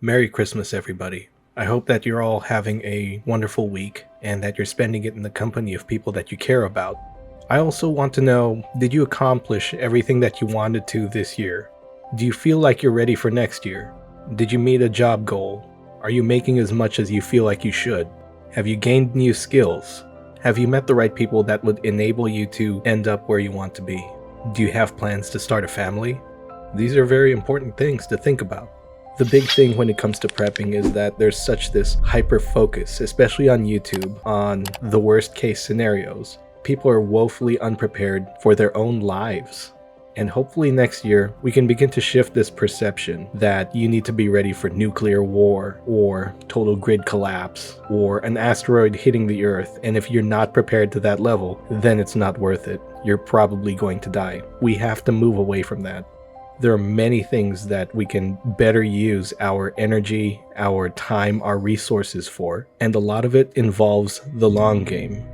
Merry Christmas, everybody. I hope that you're all having a wonderful week and that you're spending it in the company of people that you care about. I also want to know, did you accomplish everything that you wanted to this year? Do you feel like you're ready for next year? Did you meet a job goal? Are you making as much as you feel like you should? Have you gained new skills? Have you met the right people that would enable you to end up where you want to be? Do you have plans to start a family? These are very important things to think about. The big thing when it comes to prepping is that there's such this hyper focus, especially on YouTube, on the worst case scenarios. People are woefully unprepared for their own lives. And hopefully next year, we can begin to shift this perception that you need to be ready for nuclear war, or total grid collapse, or an asteroid hitting the Earth, and if you're not prepared to that level, then it's not worth it. You're probably going to die. We have to move away from that. There are many things that we can better use our energy, our time, our resources for, and a lot of it involves the long game.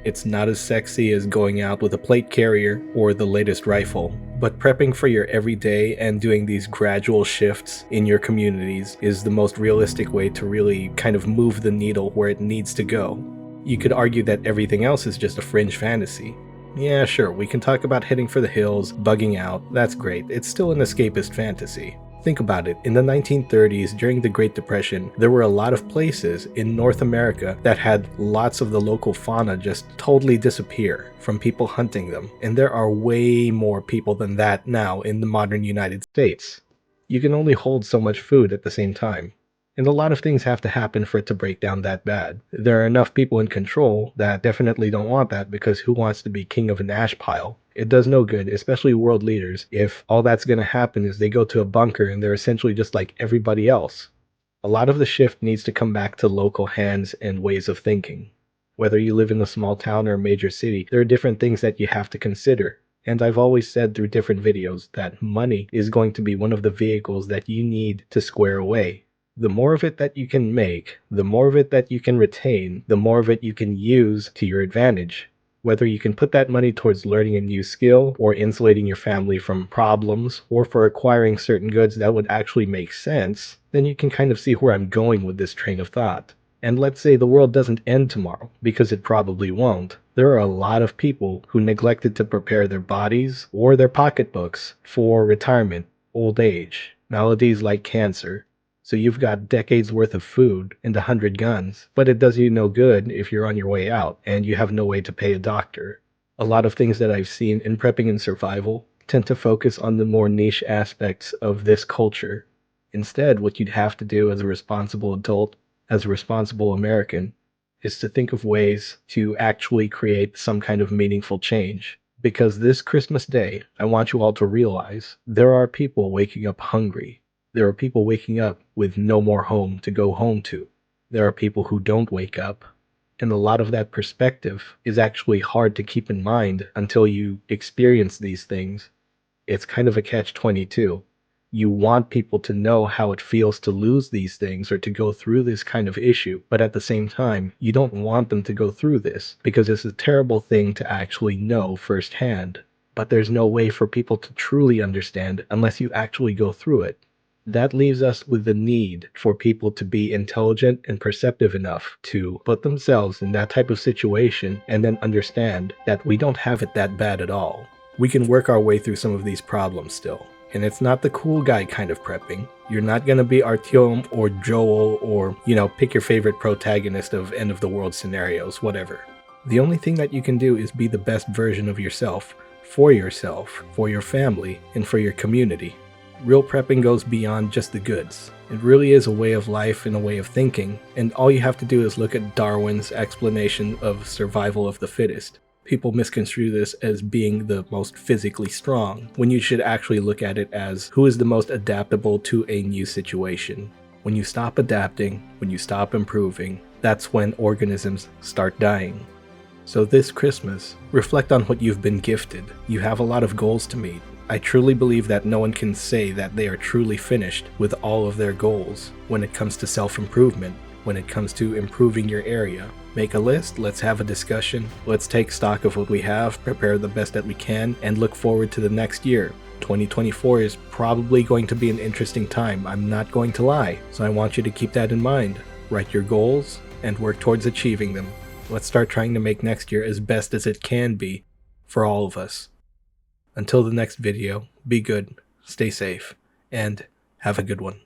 It's not as sexy as going out with a plate carrier or the latest rifle, but prepping for your everyday and doing these gradual shifts in your communities is the most realistic way to really kind of move the needle where it needs to go. You could argue that everything else is just a fringe fantasy. Yeah, sure, we can talk about heading for the hills, bugging out, that's great, it's still an escapist fantasy. Think about it, in the 1930s, during the Great Depression, there were a lot of places in North America that had lots of the local fauna just totally disappear from people hunting them, and there are way more people than that now in the modern United States. You can only hold so much food at the same time. And a lot of things have to happen for it to break down that bad. There are enough people in control that definitely don't want that, because who wants to be king of an ash pile? It does no good, especially world leaders, if all that's going to happen is they go to a bunker and they're essentially just like everybody else. A lot of the shift needs to come back to local hands and ways of thinking. Whether you live in a small town or a major city, there are different things that you have to consider. And I've always said through different videos that money is going to be one of the vehicles that you need to square away. The more of it that you can make, the more of it that you can retain, the more of it you can use to your advantage. Whether you can put that money towards learning a new skill, or insulating your family from problems, or for acquiring certain goods that would actually make sense, then you can kind of see where I'm going with this train of thought. And let's say the world doesn't end tomorrow, because it probably won't. There are a lot of people who neglected to prepare their bodies or their pocketbooks for retirement, old age, maladies like cancer. So you've got decades worth of food and 100 guns, but it does you no good if you're on your way out and you have no way to pay a doctor. A lot of things that I've seen in prepping and survival tend to focus on the more niche aspects of this culture. Instead, what you'd have to do as a responsible adult, as a responsible American, is to think of ways to actually create some kind of meaningful change. Because this Christmas Day, I want you all to realize there are people waking up hungry. There are people waking up with no more home to go home to. There are people who don't wake up. And a lot of that perspective is actually hard to keep in mind until you experience these things. It's kind of a catch-22. You want people to know how it feels to lose these things or to go through this kind of issue, but at the same time, you don't want them to go through this because it's a terrible thing to actually know firsthand. But there's no way for people to truly understand unless you actually go through it. That leaves us with the need for people to be intelligent and perceptive enough to put themselves in that type of situation and then understand that we don't have it that bad at all. We can work our way through some of these problems still. And it's not the cool guy kind of prepping. You're not going to be Artyom or Joel or, pick your favorite protagonist of end of the world scenarios, whatever. The only thing that you can do is be the best version of yourself, for your family, and for your community. Real prepping goes beyond just the goods. It really is a way of life and a way of thinking, and all you have to do is look at Darwin's explanation of survival of the fittest. People misconstrue this as being the most physically strong, when you should actually look at it as who is the most adaptable to a new situation. When you stop adapting, when you stop improving, that's when organisms start dying. So this Christmas, reflect on what you've been gifted. You have a lot of goals to meet. I truly believe that no one can say that they are truly finished with all of their goals when it comes to self-improvement. when it comes to improving your area. Make a list, let's have a discussion, let's take stock of what we have, prepare the best that we can, and look forward to the next year. 2024 is probably going to be an interesting time, I'm not going to lie, so I want you to keep that in mind. Write your goals and work towards achieving them. Let's start trying to make next year as best as it can be for all of us. Until the next video, be good, stay safe, and have a good one.